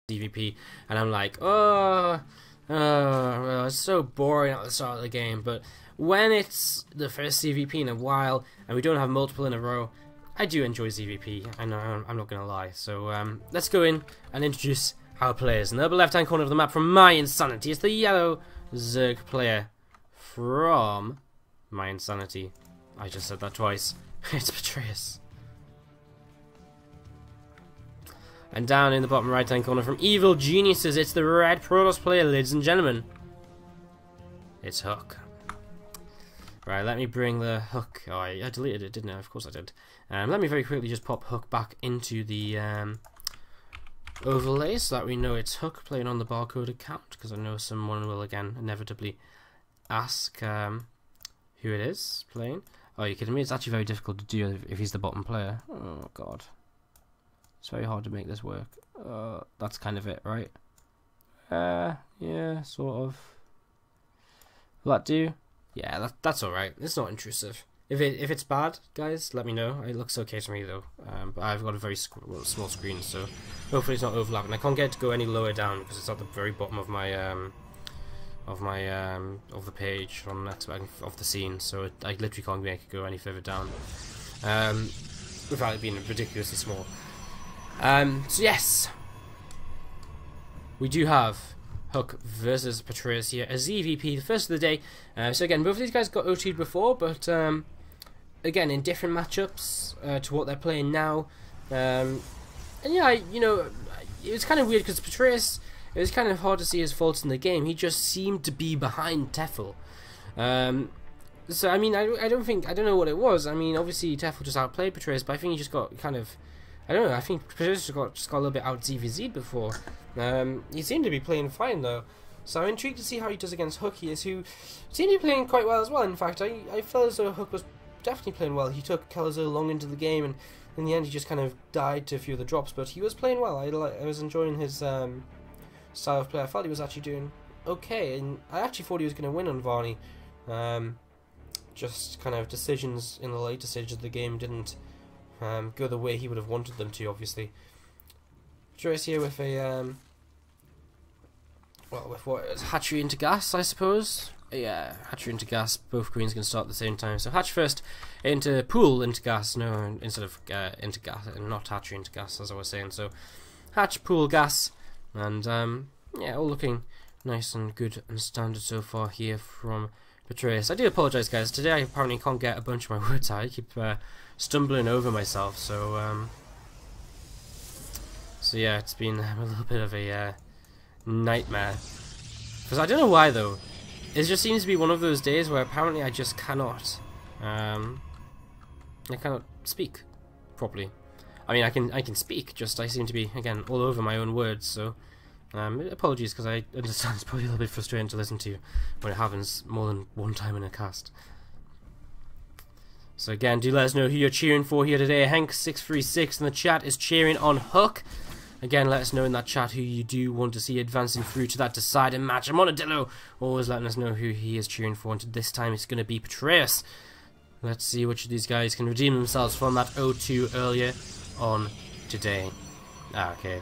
CVP, and I'm like, oh, well, it's so boring at the start of the game. But when it's the first CVP in a while and we don't have multiple in a row, I do enjoy CVP. I know, I'm not gonna lie. So let's go in and introduce our players. In the upper left-hand corner of the map, from my insanity, it's the yellow Zerg player from my insanity. I just said that twice. It's Petraeus. And down in the bottom right-hand corner, from Evil Geniuses, it's the red Protoss player, ladies and gentlemen. It's Hook. Right, let me bring the Hook. Oh, I deleted it, didn't I? Of course I did. Let me very quickly just pop Hook back into the overlay so that we know it's Hook playing on the barcode account, because I know someone will again inevitably ask who it is playing. Oh, are you kidding me? It's actually very difficult to do if he's the bottom player. Oh god. It's very hard to make this work. That's kind of it, right? Yeah, sort of. Will that do? Yeah, that's alright. It's not intrusive. If it's bad, guys, let me know. It looks okay to me though. But I've got a very small screen, so hopefully it's not overlapping. I can't get it to go any lower down because it's at the very bottom of my of the page on that of the scene. So I literally can't make it go any further down without it being ridiculously small. So yes, we do have Hook versus Petraeus here, a ZVP, the first of the day. So again, both of these guys got OT'd before, but again in different matchups to what they're playing now. And yeah, you know, it was kind of weird because Petraeus, it was kind of hard to see his faults in the game. He just seemed to be behind Teffel. So I mean, I don't know what it was. I mean, obviously Teffel just outplayed Petraeus, but I think he just got kind of, I don't know, I think Petraeus just got a little bit out ZVZ'd before. He seemed to be playing fine though, so I'm intrigued to see how he does against Hook here, who seemed to be playing quite well as well. In fact, I felt as though Hook was definitely playing well. He took Kelazur long into the game, and in the end he just kind of died to a few of the drops, but he was playing well. I was enjoying his style of play. I felt he was actually doing okay, and I actually thought he was going to win on Varney. Just kind of decisions in the later stages of the game didn't go the way he would have wanted them to, obviously. Petraeus here with a well, with what is hatchery into gas, I suppose. Yeah, hatchery into gas. Both greens can start at the same time. So hatch first into pool into gas. No, instead of into gas, and not hatchery into gas, as I was saying. So hatch, pool, gas, and yeah, all looking nice and good and standard so far here from Petraeus. I do apologise, guys. Today I apparently can't get a bunch of my words out. I keep stumbling over myself. So so yeah, it's been a little bit of a nightmare. Because I don't know why though. It just seems to be one of those days where apparently I just cannot I cannot speak properly. I mean, I can speak, just I seem to be again all over my own words. So apologies, because I understand it's probably a little bit frustrating to listen to when it happens more than one time in a cast. So again, do let us know who you're cheering for here today. Hank636 in the chat is cheering on Hook. Again, let us know in that chat who you do want to see advancing through to that deciding match. And Monadillo always letting us know who he is cheering for, and this time it's going to be Petraeus. Let's see which of these guys can redeem themselves from that 0-2 earlier on today. Okay,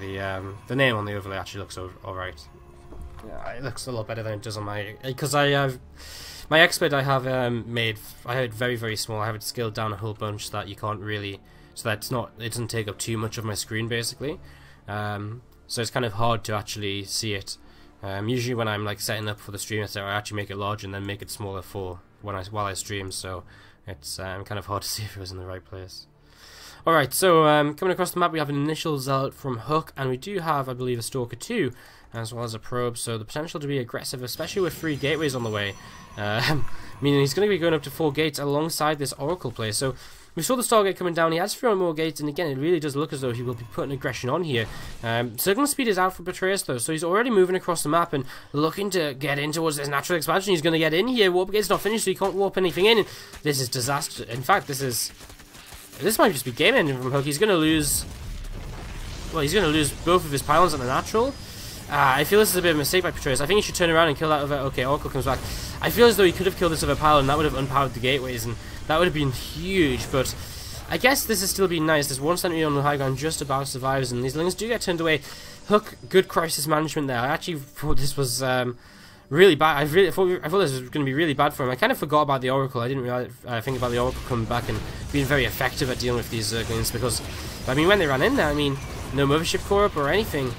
the name on the overlay actually looks alright. Yeah, it looks a lot better than it does on my, because I have my expert I have made. I have it very, very small. I have it scaled down a whole bunch so that you can't really, so that it doesn't take up too much of my screen basically. So it's kind of hard to actually see it. Usually when I'm like setting up for the stream, I actually make it larger and then make it smaller for while I stream. So it's kind of hard to see if it was in the right place. Alright, so coming across the map, we have an initial Zealot from Hook, and we do have, I believe, a Stalker 2, as well as a Probe, so the potential to be aggressive, especially with 3 gateways on the way, meaning he's going to be going up to 4 gates alongside this Oracle play. So we saw the Stargate coming down, he has 3 more gates, and again, it really does look as though he will be putting aggression on here. Signal speed is out for Petraeus though, so he's already moving across the map and looking to get in towards this natural expansion. He's going to get in here, warp gate's not finished, so he can't warp anything in. This is disaster. In fact, this might just be game ending from Hook. He's going to lose, well, he's going to lose both of his pylons on the natural. I feel this is a bit of a mistake by Petraeus. I think he should turn around and kill that other, okay, Oracle comes back. I feel as though he could have killed this other pylon, and that would have unpowered the gateways, and that would have been huge, but I guess this is still being nice. There's one sentry on the high ground just about survives, and these lings do get turned away. Hook, good crisis management there. I actually thought this was really bad. I thought this was going to be really bad for him. I kind of forgot about the Oracle. I didn't really think about the Oracle coming back and being very effective at dealing with these Zerglings, because, I mean, when they ran in there, I mean, no Mothership Core up or anything.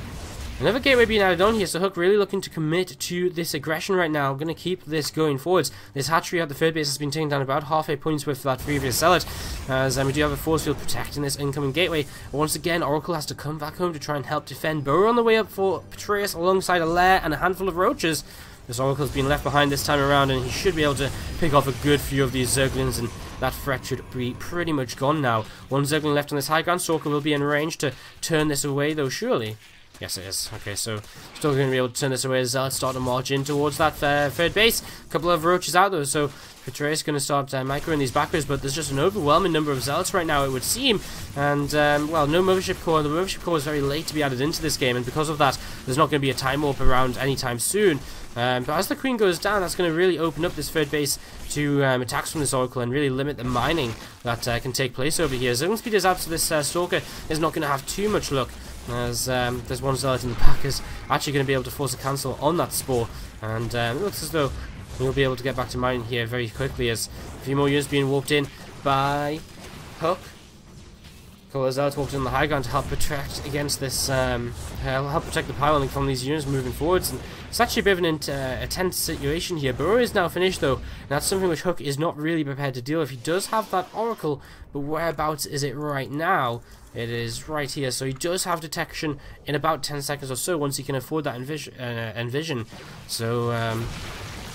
Another gateway being added on here, so Hook really looking to commit to this aggression right now. Going to keep this going forwards. This hatchery at the third base has been taken down about half a points with that previous zealot, as we do have a force field protecting this incoming gateway. Once again, Oracle has to come back home to try and help defend. Burrow on the way up for Petraeus alongside a lair and a handful of roaches. This Oracle's been left behind this time around, and he should be able to pick off a good few of these Zerglings, and that threat should be pretty much gone now. One Zergling left on this high ground. Stalker will be in range to turn this away, though, surely. Yes, it is. Okay, so still going to be able to turn this away as Zealots start to march in towards that third base. A couple of roaches out, though, so Petraeus is going to start microing these backers, but there's just an overwhelming number of Zealots right now, it would seem. And, well, no Mothership Core. The Mothership Core is very late to be added into this game, and because of that, there's not going to be a time warp around anytime soon. But as the Queen goes down, that's going to really open up this third base to attacks from this Oracle and really limit the mining that can take place over here. Zergling Speed is out, so this Stalker is not going to have too much luck, as there's one Zealot in the pack is actually going to be able to force a cancel on that Spore, and it looks as though we'll be able to get back to mining here very quickly, as a few more units being warped in by Hook. Zealots walked in the high ground to help protect against this, help protect the piling from these units moving forwards. And it's actually a bit of a tense situation here. Burrow is now finished, though, and that's something which Hook is not really prepared to deal with. He does have that Oracle, but whereabouts is it right now? It is right here, so he does have detection in about 10 seconds or so, once he can afford that envision. So,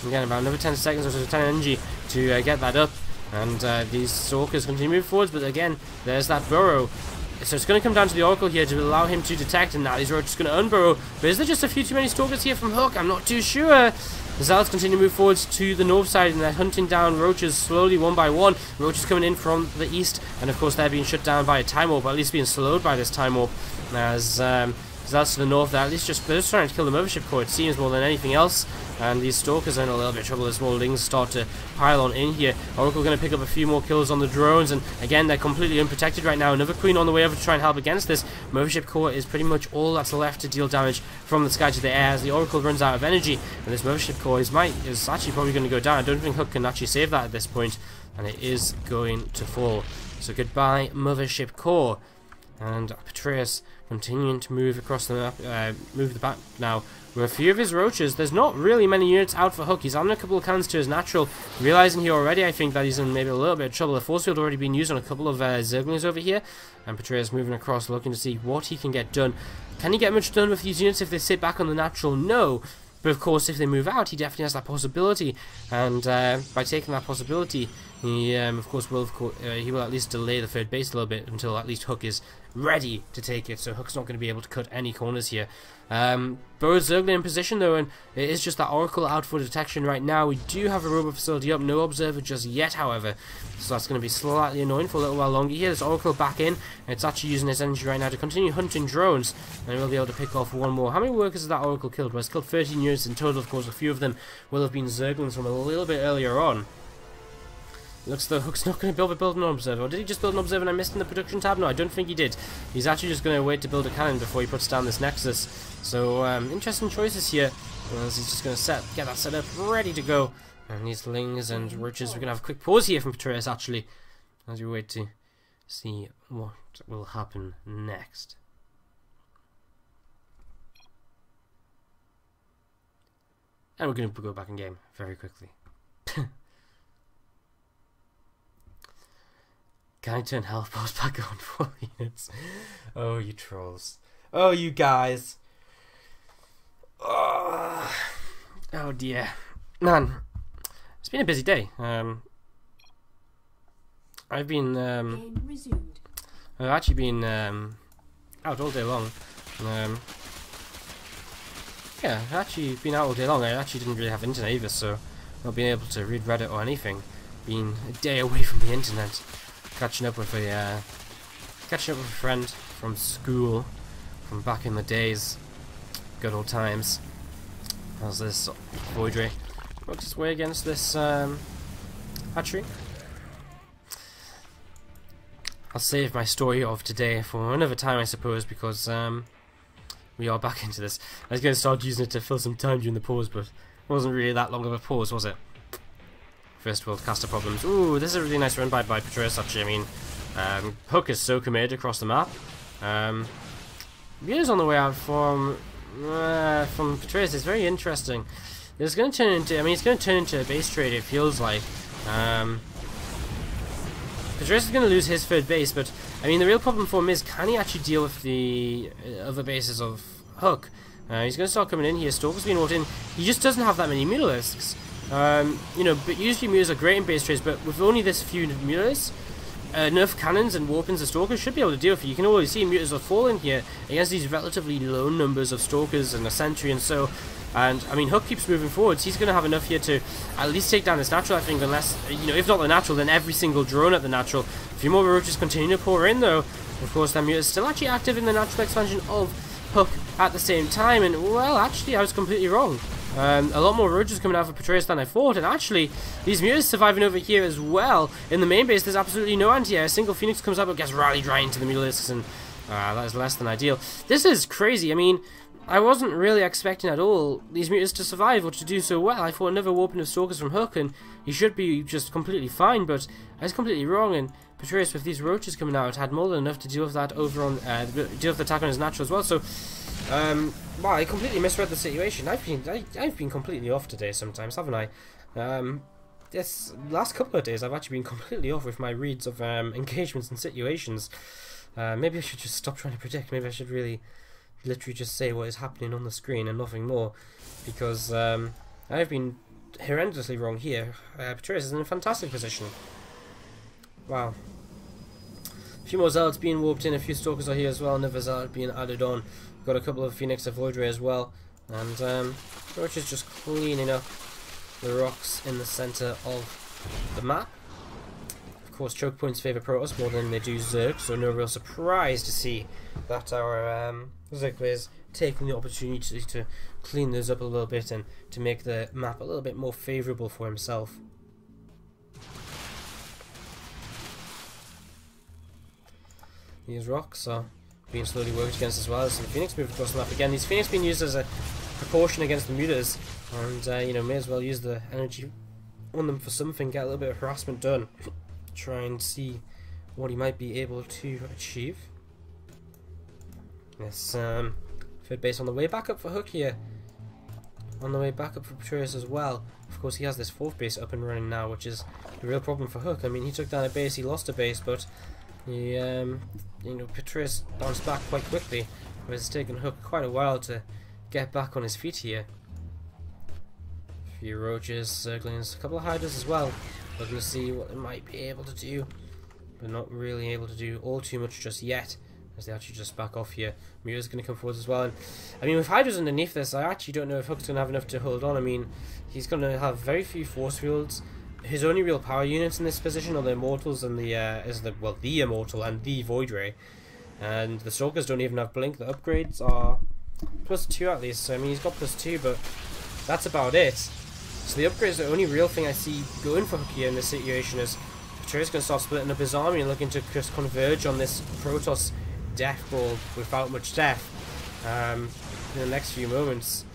again, about another 10 seconds or so, 10 energy to get that up. And these Stalkers continue to move forwards, but again, there's that Burrow. So it's going to come down to the Oracle here to allow him to detect, and now these roaches are going to unburrow. But is there just a few too many Stalkers here from Hook? I'm not too sure. The Zealots continue to move forwards to the north side, and they're hunting down roaches slowly, one by one. Roaches coming in from the east, and of course they're being shut down by a time warp, or at least being slowed by this time warp. As Zealots to the north, they're at least they're just trying to kill the Mothership Core, it seems, more than anything else. And these Stalkers are in a little bit of trouble as more lings start to pile on in here. Oracle going to pick up a few more kills on the drones, and again, they're completely unprotected right now. Another Queen on the way over to try and help against this. Mothership Core is pretty much all that's left to deal damage from the sky to the air, as the Oracle runs out of energy. And this Mothership Core is actually probably going to go down. I don't think Hook can actually save that at this point, and it is going to fall. So goodbye, Mothership Core. And Petraeus continuing to move across the map, move the back now. With a few of his roaches, there's not really many units out for Hook. He's adding a couple of cannons to his natural, realizing here already, I think, that he's in maybe a little bit of trouble. The force field already been used on a couple of Zerglings over here, and Petraeus moving across, looking to see what he can get done. Can he get much done with these units if they sit back on the natural? No. But of course, if they move out, he definitely has that possibility, and by taking that possibility, he of course will he will at least delay the third base a little bit until at least Hook is ready to take it. So Hook's not going to be able to cut any corners here. Burrow's Zergling in position though, and it is just that Oracle out for detection right now. We do have a robot facility up, no observer just yet, however, so that's going to be slightly annoying for a little while longer here. This Oracle back in, and it's actually using its energy right now to continue hunting drones, and we'll be able to pick off one more. How many workers has that Oracle killed? Well, it's killed 13 units in total. Of course, a few of them will have been Zerglings from a little bit earlier on. Looks though Hook's not going to build an observer. Or did he just build an observer and I missed in the production tab? No, I don't think he did. He's actually just going to wait to build a cannon before he puts down this Nexus. So, interesting choices here. As he's just going to get that set up, ready to go. And these lings and roaches, we're going to have a quick pause here from Petraeus, actually, as we wait to see what will happen next. And we're going to go back in game very quickly. Can I turn health bars back on for units? Oh, you trolls. Oh, you guys. Oh dear. Man, it's been a busy day. I've been, I've actually been, out all day long. Yeah, I've actually been out all day long. I actually didn't really have internet either, so not being able to read Reddit or anything. Being a day away from the internet. Catching up with a friend from school, from back in the days, good old times. How's this Voidray? Works its way against this hatchery. I'll save my story of today for another time, I suppose, because we are back into this. I was going to start using it to fill some time during the pause, but it wasn't really that long of a pause, was it? First world caster problems. Ooh, this is a really nice run by Petraeus, actually. I mean, Hook is so committed across the map. Views on the way out from Petraeus is very interesting. It's going to turn into, I mean, it's going to turn into a base trade, it feels like. Petraeus is going to lose his third base, but I mean, the real problem for him is, can he actually deal with the other bases of Hook? He's going to start coming in here. Stalker's being brought in. He just doesn't have that many mutalisks. You know, but usually mutas are great in base trades, but with only this few mutalisks, enough cannons and warpins, the stalkers should be able to deal with it. You can always see mutas are falling here against these relatively low numbers of stalkers and a sentry and so. And I mean, Hook keeps moving forwards. He's going to have enough here to at least take down this natural, I think, unless, you know, if not the natural, then every single drone at the natural. A few more roaches continue to pour in, though. Of course, that muta is still actually active in the natural expansion of Hook at the same time. And, well, actually, I was completely wrong. A lot more roaches coming out for Petraeus than I thought, and actually, these mutas surviving over here as well. In the main base, there's absolutely no anti-air. A single Phoenix comes up but gets rallied right into the mutalisks, and that is less than ideal. This is crazy. I mean, I wasn't really expecting at all these mutas to survive or to do so well. I thought another warping of stalkers from Hook, and he should be just completely fine, but I was completely wrong, and Petraeus, with these roaches coming out, had more than enough to deal with that over on, deal with the attack on his natural as well, so wow, I completely misread the situation. I've been completely off today sometimes, haven't I? This last couple of days I've actually been completely off with my reads of engagements and situations. Maybe I should just stop trying to predict. Maybe I should really literally just say what is happening on the screen and nothing more, because I've been horrendously wrong here. Petraeus is in a fantastic position. Wow. A few more zealots being warped in, a few stalkers are here as well, another zealot being added on. Got a couple of Phoenix of Void Ray as well, and Roach is just cleaning up the rocks in the centre of the map. Of course, choke points favour Protoss more than they do Zerg, so no real surprise to see that our Zerg players taking the opportunity to clean those up a little bit and to make the map a little bit more favourable for himself. These rocks are being slowly worked against as well as some Phoenix move across the map again. These Phoenix being used as a precaution against the mutas, and you know, may as well use the energy on them for something, get a little bit of harassment done, try and see what he might be able to achieve. Yes, third base on the way back up for Hook here, on the way back up for Petraeus as well. Of course, he has this fourth base up and running now, which is the real problem for Hook. I mean, he took down a base, he lost a base, but he, you know, Petraeus bounced back quite quickly, whereas it's taken Hook quite a while to get back on his feet here. A few roaches, zerglings, a couple of hiders as well, looking to see what they might be able to do, but not really able to do all too much just yet, as they actually just back off here. Muta's going to come forward as well, and I mean, with hiders underneath this, I actually don't know if Hook's going to have enough to hold on. I mean, he's going to have very few force fields. His only real power units in this position are the Immortals and the the Immortal and the Void Ray, and the Stalkers don't even have Blink. The upgrades are +2 at least, so I mean, he's got +2, but that's about it. So the upgrades are the only real thing I see going for Hook here in this situation. Is Petraeus going to start splitting up his army and looking to just converge on this Protoss death ball without much death in the next few moments.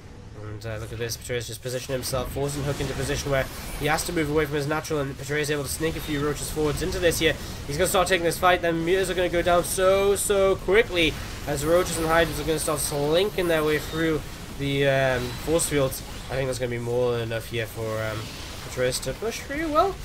And look at this, Petraeus just positioning himself, forcing Hook into a position where he has to move away from his natural, and Petraeus is able to sneak a few roaches forwards into this here. He's going to start taking this fight, then mutas are going to go down so quickly, as roaches and hydras are going to start slinking their way through the force fields. I think there's going to be more than enough here for Petraeus to push through. Well,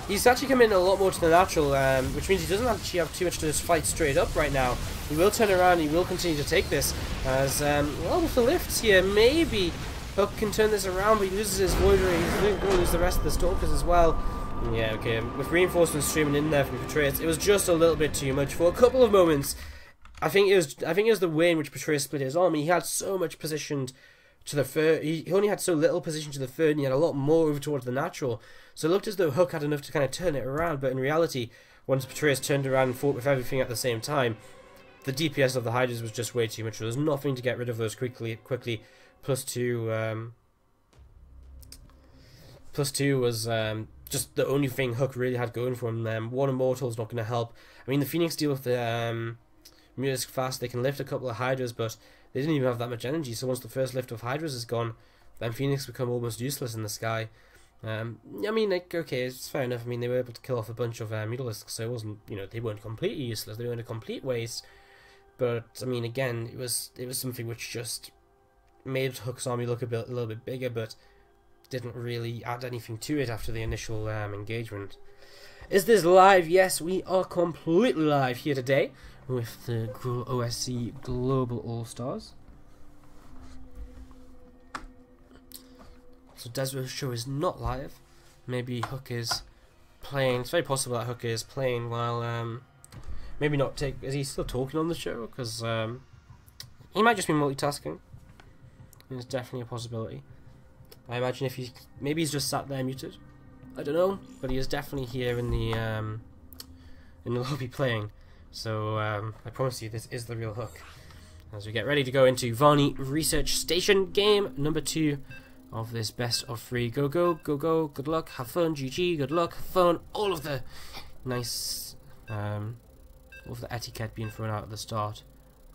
he's actually coming in a lot more to the natural, which means he doesn't actually have too much to just fight straight up right now. He will turn around, he will continue to take this, as, well, with the lifts here, maybe Hook can turn this around, but he loses his Void Ray. He's going to lose the rest of the Stalkers as well. Yeah, okay, with reinforcements streaming in there from Petraeus, it was just a little bit too much for a couple of moments. I think it was the way in which Petraeus split his army. He had so much positioned to the third. He only had so little position to the third, and he had a lot more over towards the natural. So it looked as though Hook had enough to kind of turn it around, but in reality, once Petraeus turned around and fought with everything at the same time, the DPS of the Hydras was just way too much. There was nothing to get rid of those quickly. +2 was just the only thing Hook really had going for him. One Immortal's not going to help. I mean, the Phoenix deal with the Music fast, they can lift a couple of Hydras, but they didn't even have that much energy, so once the first lift of Hydras is gone, then Phoenix become almost useless in the sky. I mean, like, okay, it's fair enough. I mean, they were able to kill off a bunch of Mutalisks, so it wasn't, you know, they weren't completely useless, they weren't a complete waste, but, I mean, again, it was something which just made Hook's army look a little bit bigger, but didn't really add anything to it after the initial engagement. Is this live? Yes, we are completely live here today with the OSC Global All-Stars. So Desro's show is not live. Maybe Hook is playing. It's very possible that Hook is playing while maybe not take. Is he still talking on the show? Because he might just be multitasking. It's definitely a possibility. I imagine if maybe he's just sat there muted. I don't know, but he is definitely here in the lobby playing. So I promise you, this is the real Hook. As we get ready to go into Varney Research Station game number 2 of this best of 3. Go, go, go, go. Good luck. Have fun. GG. Good luck. Have fun. All of the nice, all of the etiquette being thrown out at the start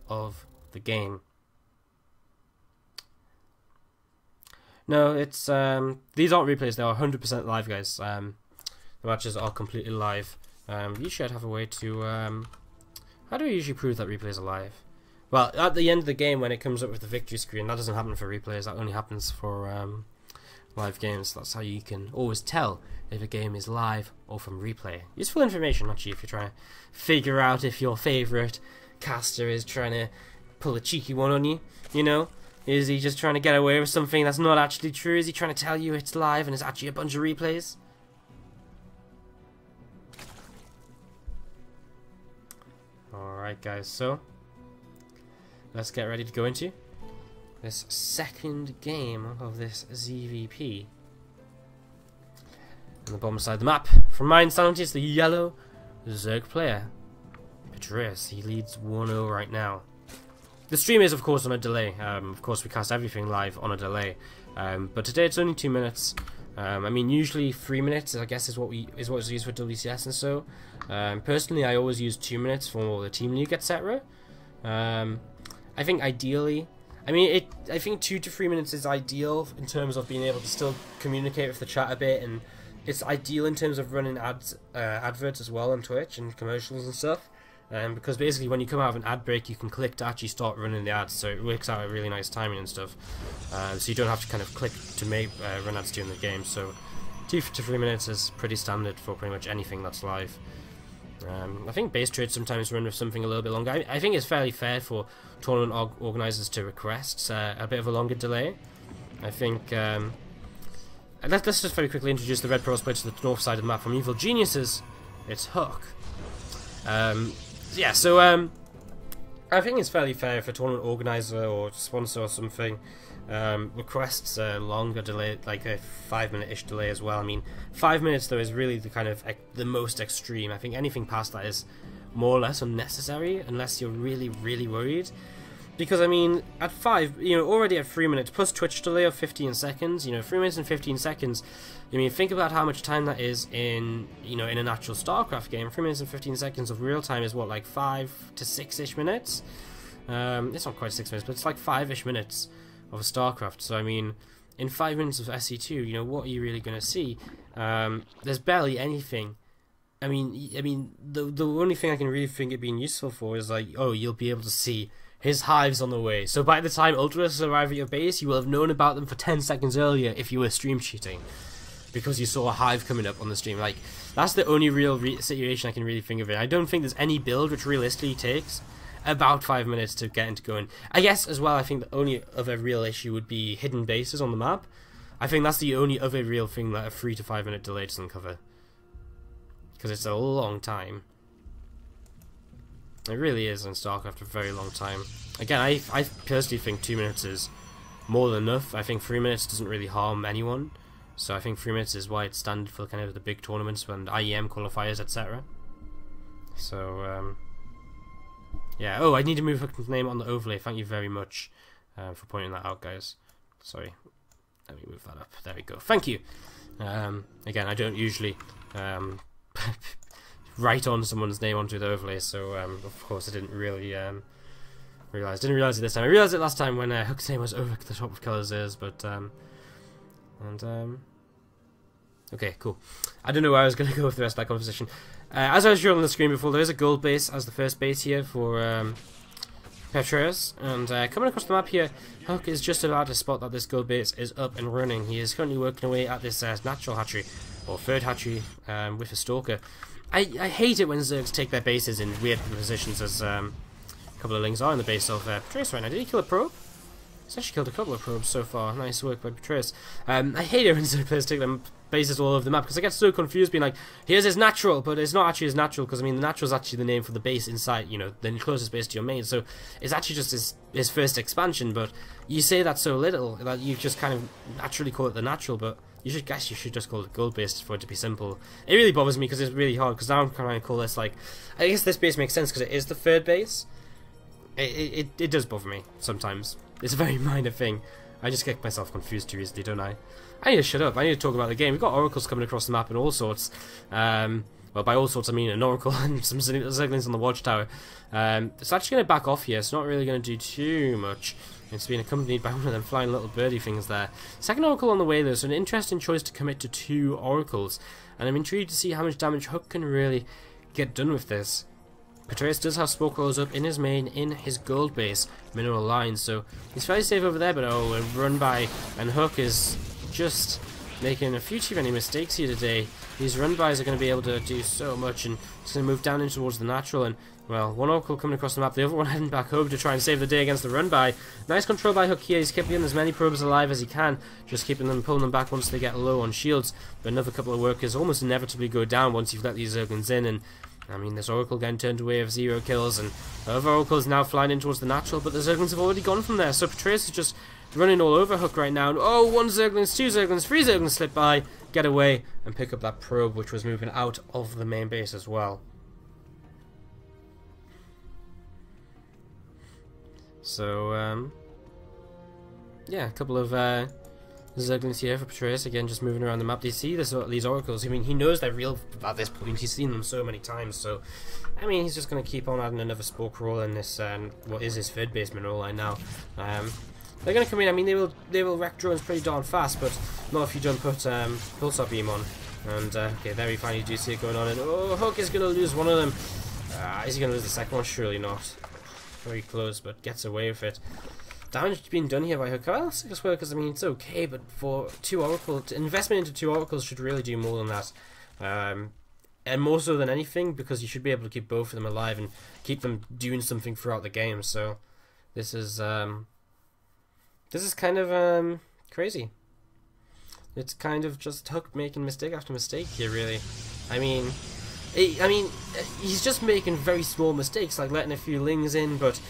of the game. No, it's these aren't replays. They are 100% live, guys. The matches are completely live. You should have a way to how do we usually prove that replays are live? Well, at the end of the game, when it comes up with the victory screen, that doesn't happen for replays. That only happens for live games. That's how you can always tell if a game is live or from replay. Useful information, actually, if you're trying to figure out if your favourite caster is trying to pull a cheeky one on you. You know, is he just trying to get away with something that's not actually true? Is he trying to tell you it's live and it's actually a bunch of replays? Alright, guys, so let's get ready to go into this second game of this ZVP. On the bottom side of the map, from my understanding, it's the yellow Zerg player, Petraeus. He leads 1-0 right now. The stream is, of course, on a delay. Of course, we cast everything live on a delay. But today it's only 2 minutes. I mean, usually 3 minutes, I guess, is what's used for WCS and so. Personally, I always use 2 minutes for the team league, etc. I think ideally, I think 2 to 3 minutes is ideal in terms of being able to still communicate with the chat a bit, and it's ideal in terms of running adverts as well on Twitch and commercials and stuff. Because basically when you come out of an ad break, you can click to actually start running the ads, so it works out a really nice timing and stuff. So you don't have to kind of click to make run ads during the game. So 2 to 3 minutes is pretty standard for pretty much anything that's live. I think base trades sometimes run with something a little bit longer. I think it's fairly fair for tournament organisers to request a bit of a longer delay. I think let's just very quickly introduce the Red Pearls player to the north side of the map. From Evil Geniuses, it's Hook. Yeah, so I think it's fairly fair if a tournament organizer or sponsor or something requests a longer delay, like a 5-minute-ish delay as well. I mean, 5 minutes though is really the kind of the most extreme. I think anything past that is more or less unnecessary unless you're really, really worried. Because I mean, at 5, you know, already at 3 minutes plus Twitch delay of 15 seconds, you know, 3 minutes and 15 seconds. I mean, think about how much time that is in, you know, in an actual StarCraft game. 3 minutes and 15 seconds of real time is what, like 5 to 6-ish minutes? It's not quite 6 minutes, but it's like 5-ish minutes of a StarCraft. So I mean, in 5 minutes of SE2, you know, what are you really going to see? There's barely anything. I mean, the only thing I can really think it being useful for is like, oh, you'll be able to see his hives on the way. So by the time Ultras arrive at your base, you will have known about them for 10 seconds earlier if you were stream cheating, because you saw a hive coming up on the stream. Like, that's the only real situation I can really think of it. I don't think there's any build which realistically takes about 5 minutes to get into going. I guess as well, I think the only other real issue would be hidden bases on the map. I think that's the only other real thing that a 3 to 5 minute delay doesn't cover, because it's a long time. It really is in StarCraft a very long time. Again, I personally think 2 minutes is more than enough. I think 3 minutes doesn't really harm anyone. So I think 3 minutes is why it's standard for kind of the big tournaments and IEM qualifiers, etc. So, yeah. Oh, I need to move Hook's name on the overlay. Thank you very much for pointing that out, guys. Sorry. Let me move that up. There we go. Thank you. Again, I don't usually write on someone's name onto the overlay, so of course I didn't really realize. Didn't realize it this time. I realized it last time when Hook's name was over the top of Keller's ears, but okay, cool. I don't know where I was going to go with the rest of that conversation. As I was showing on the screen before, there is a gold base as the first base here for Petraeus, and coming across the map here, Hook is just about to spot that this gold base is up and running. He is currently working away at this natural hatchery, or third hatchery, with a stalker. I hate it when Zergs take their bases in weird positions, as a couple of lings are in the base of Petraeus right now. Did he kill a probe? He's actually killed a couple of probes so far. Nice work by Petraeus. I hate it when Zerg players take them bases all over the map, because I get so confused being like, here's his natural, but it's not actually his natural, because I mean the natural is actually the name for the base inside, you know, the closest base to your main, so it's actually just his first expansion. But you say that so little that you just kind of naturally call it the natural, but you should just call it gold base for it to be simple. It really bothers me because it's really hard, because now I'm trying to call this, like, I guess this base makes sense because it is the third base. It does bother me sometimes. It's a very minor thing. I just get myself confused too easily, don't I? I need to shut up. I need to talk about the game. We've got oracles coming across the map and all sorts. Well, by all sorts I mean an oracle and some zerglings on the watchtower. It's actually going to back off here. It's not really going to do too much. It's being accompanied by one of them flying little birdie things there. Second oracle on the way though, so an interesting choice to commit to 2 oracles. And I'm intrigued to see how much damage Hook can really get done with this. Petraeus does have Spoke Rolls up in his main, in his gold base mineral line, so he's fairly safe over there, but oh, a run by, and Hook is just making a few too many mistakes here today. These run bys are going to be able to do so much, and it's going to move down in towards the natural, and well, one oracle coming across the map, the other one heading back home to try and save the day against the run by. Nice control by Hook here. He's keeping as many probes alive as he can, just keeping them, pulling them back once they get low on shields, but another couple of workers almost inevitably go down once you've let these zerglings in, and I mean, this oracle getting turned away of 0 kills, and the other oracle is now flying in towards the natural, but the zerglings have already gone from there, so Petraeus is just running all over Hook right now, and oh, 1 zerglings, 2 zerglings, 3 zerglings slip by, get away, and pick up that probe, which was moving out of the main base as well. So, yeah, a couple of zerglings here for Petraeus, again just moving around the map. Do you see these oracles? I mean, he knows they're real at this point, he's seen them so many times, so I mean, he's just going to keep on adding another Spoke Roll in this, what is his third base mineral line now. They're going to come in. I mean, they will wreck drones pretty darn fast, but not if you don't put Pulsar Beam on. And okay, there we finally do see it going on, and oh, Hook is going to lose one of them. Is he going to lose the second one? Surely not. Very close, but gets away with it. Damage being done here by Hook. I'll say as well, because I mean it's okay, but for 2 oracles, investment into 2 oracles should really do more than that, and more so than anything, because you should be able to keep both of them alive and keep them doing something throughout the game. So this is kind of crazy. It's kind of just Hook making mistake after mistake here, really. I mean, he's just making very small mistakes, like letting a few lings in, but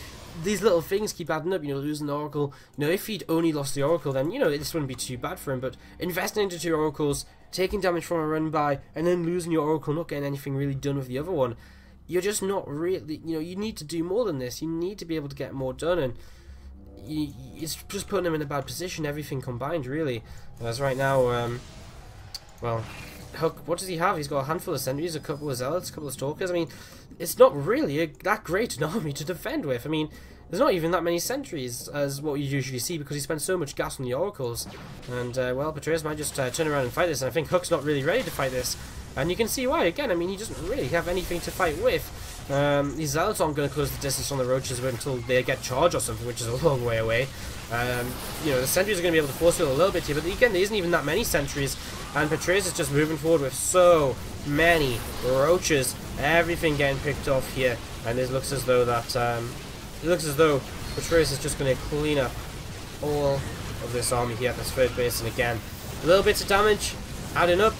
these little things keep adding up, you know, losing the oracle. You know, if he'd only lost the oracle, then, you know, this wouldn't be too bad for him, but investing into 2 oracles, taking damage from a run by, and then losing your oracle, not getting anything really done with the other one, you're just not really, you know, you need to do more than this. You need to be able to get more done, and it's just putting him in a bad position, everything combined, really. As right now, well, Hook, what does he have? He's got a handful of sentries, a couple of zealots, a couple of stalkers. I mean, it's not really that great an army to defend with. I mean, there's not even that many sentries as what you usually see, because he spends so much gas on the oracles. And, well, Petraeus might just turn around and fight this, and I think Hook's not really ready to fight this. And you can see why, again. I mean, he doesn't really have anything to fight with. These zealots aren't going to close the distance on the roaches until they get charged or something, which is a long way away. You know, the sentries are going to be able to force field a little bit here, but again, there isn't even that many sentries, and Petraeus is just moving forward with so many roaches, everything getting picked off here, and it looks as though that Petraeus is just going to clean up all of this army here at this third base, and again, little bits of damage adding up.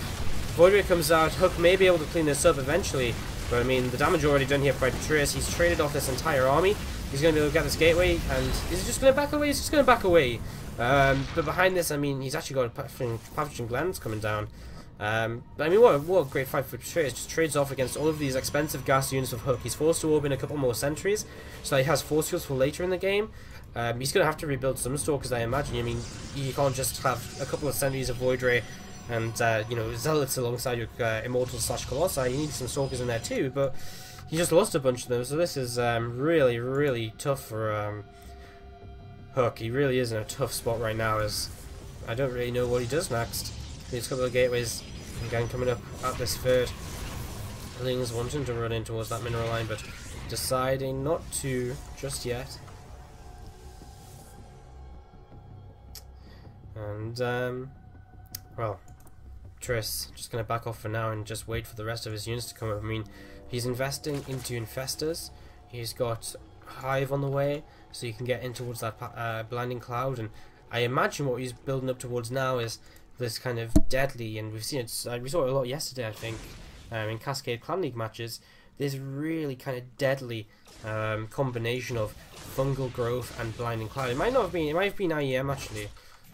Voidray comes out. Hook may be able to clean this up eventually, but I mean, the damage already done here by Petraeus. He's traded off this entire army. He's going to be able to get this gateway, and is he just going to back away? He's just going to back away. But behind this, I mean, he's actually got Pathogen Glands coming down. But I mean, what a great fight for Petraeus. Just trades off against all of these expensive gas units of Hook. He's forced to orb in a couple more sentries, so he has force fields for later in the game. He's going to have to rebuild some stalkers, I imagine. I mean, you can't just have a couple of sentries of Void Ray and, you know, Zealots alongside your Immortals / Colossi. You need some stalkers in there too, but he just lost a bunch of them, so this is really, really tough for Hook. He really is in a tough spot right now, as I don't really know what he does next. There's a couple of gateways again coming up at this third. Ling's wanting to run in towards that mineral line, but deciding not to just yet. And, well, Petraeus just going to back off for now and just wait for the rest of his units to come up. I mean, he's investing into Infestors. He's got Hive on the way, so you can get in towards that Blinding Cloud. And I imagine what he's building up towards now is this kind of deadly, and we've seen it, we saw it a lot yesterday, I think, in Cascade Clan League matches, this really kind of deadly combination of fungal growth and Blinding Cloud. It might not have been, it might have been IEM actually,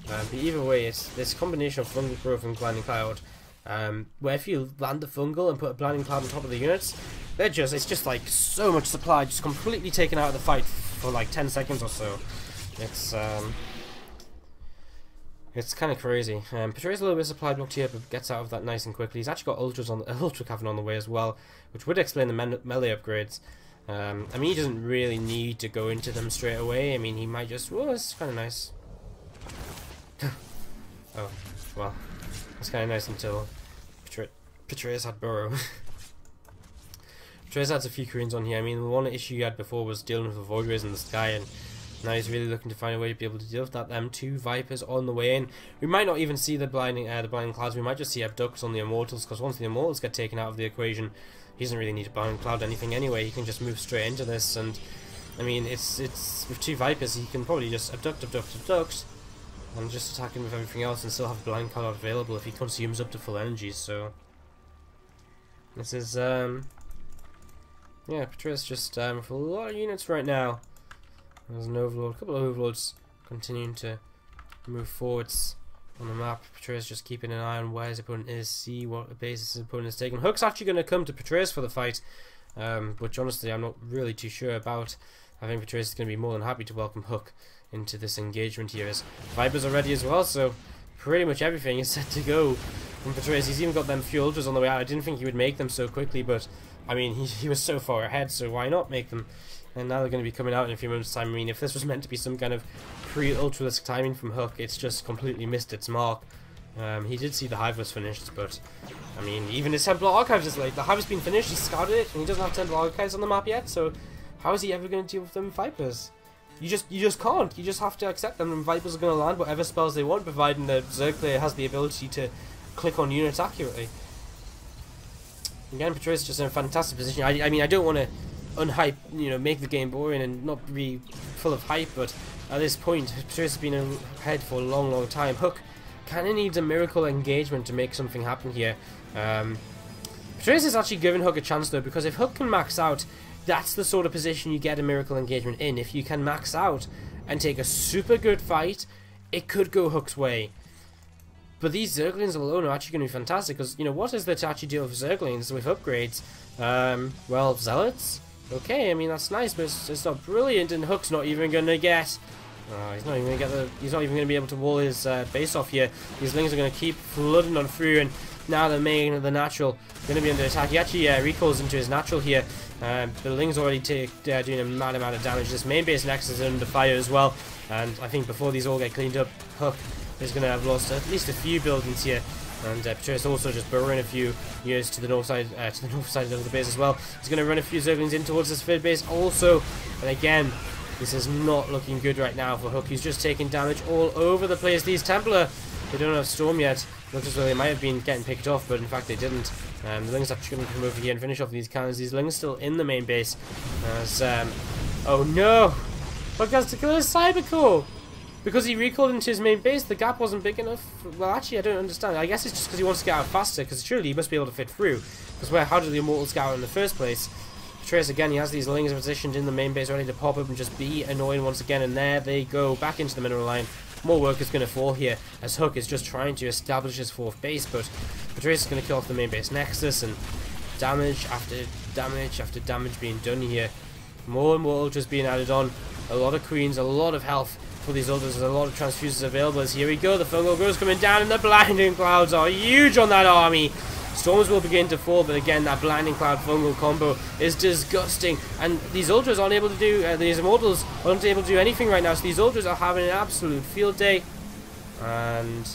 but either way, it's this combination of fungal growth and Blinding Cloud, where if you land the fungal and put a Blinding Cloud on top of the units, it's just like so much supply just completely taken out of the fight for like 10 seconds or so. It's kind of crazy. Petraeus a little bit supply blocked here, but gets out of that nice and quickly. He's actually got Ultra Cavern on the way as well, which would explain the melee upgrades. I mean, he doesn't really need to go into them straight away. I mean, he might just... Well, it's kind of nice. Oh, well. It's kind of nice until Petraeus had Burrow. Petraeus has a few Koreans on here. I mean, the one issue he had before was dealing with the Void Rays in the sky, and now he's really looking to find a way to be able to deal with that. Two Vipers on the way in. We might not even see the blinding clouds. We might just see Abducts on the Immortals, because once the Immortals get taken out of the equation, he doesn't really need to blinding cloud anything anyway. He can just move straight into this, and I mean, it's with two Vipers, he can probably just abduct, and just attack him with everything else, and still have blind cloud available if he consumes up to full energies. So this is yeah, Petraeus just with a lot of units right now. There's an overlord, a couple of overlords continuing to move forwards on the map. Petraeus just keeping an eye on where his opponent is, see what basis his opponent is taking. Hook's actually going to come to Petraeus for the fight, which honestly I'm not really too sure about. I think Petraeus is going to be more than happy to welcome Hook into this engagement here, as Vipers are ready as well, so pretty much everything is set to go from Petraeus. He's even got them few ultras on the way out. I didn't think he would make them so quickly, but I mean, he was so far ahead, so why not make them? And now they're going to be coming out in a few moments' time. I mean, if this was meant to be some kind of pre-ultralisk timing from Hook, it's just completely missed its mark. He did see the Hive was finished, but I mean, even his Templar Archives is late. The Hive has been finished, he scouted it, and he doesn't have Templar Archives on the map yet, so how is he ever going to deal with them Vipers? You just can't. You just have to accept them, and Vipers are going to land whatever spells they want, providing the Zerg player has the ability to click on units accurately. Again, Petraeus is just in a fantastic position. I mean, I don't want to unhype, you know, make the game boring and not be full of hype, but at this point, Petraeus has been ahead for a long time. Hook kind of needs a miracle engagement to make something happen here. Petraeus has actually given Hook a chance though, because if Hook can max out, that's the sort of position you get a miracle engagement in. If you can max out and take a super good fight, it could go Hook's way. But these Zerglings alone are actually going to be fantastic, because, you know, what is there to actually deal with Zerglings with upgrades? Well, Zealots? Okay, I mean, that's nice, but it's not brilliant, and Hook's not even going to get... he's not even going to get he's not even going to be able to wall his base off here. These Lings are going to keep flooding on through, and now the main, the natural, going to be under attack. He actually recalls into his natural here. The Ling's already doing a mad amount of damage. This main base next is under fire as well, and I think before these all get cleaned up, Hook is going to have lost at least a few buildings here. And Petraeus also just burrowing a few units to the north side of the base as well. He's going to run a few Zerglings in towards this third base also. And again, this is not looking good right now for Hook. He's just taking damage all over the place. These Templar, they don't have Storm yet. Looks as though they might have been getting picked off, but in fact they didn't. The Ling's actually going to come over here and finish off these cannons. These Ling's still in the main base. As, oh no! Hook has to kill his Cybercore! Because he recalled into his main base, the gap wasn't big enough. Well, actually, I don't understand. I guess it's just because he wants to get out faster, because surely he must be able to fit through. Because how did the Immortals get out in the first place? Petraeus, again, he has these Lings positioned in the main base, ready to pop up and just be annoying once again. And there they go, back into the mineral line. More work is going to fall here, as Hook is just trying to establish his fourth base. But Petraeus is going to kill off the main base Nexus, and damage after damage after damage being done here. More and more ultras being added on. A lot of queens, a lot of health for these ultras. There's a lot of transfuses available. As here we go, the fungal growth coming down, and the blinding clouds are huge on that army. Storms will begin to fall, but again, that blinding cloud fungal combo is disgusting, and these ultras aren't able to do, these immortals aren't able to do anything right now, so these ultras are having an absolute field day, and